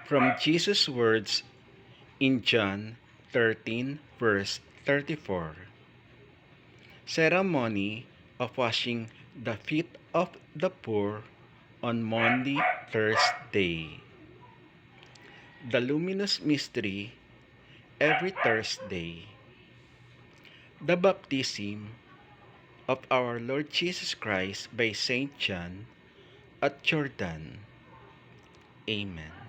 From Jesus' words in John 13, verse 34. Ceremony of washing the feet of the poor on Maundy Thursday. The luminous mystery every Thursday. The baptism of our Lord Jesus Christ by Saint John at Jordan. Amen.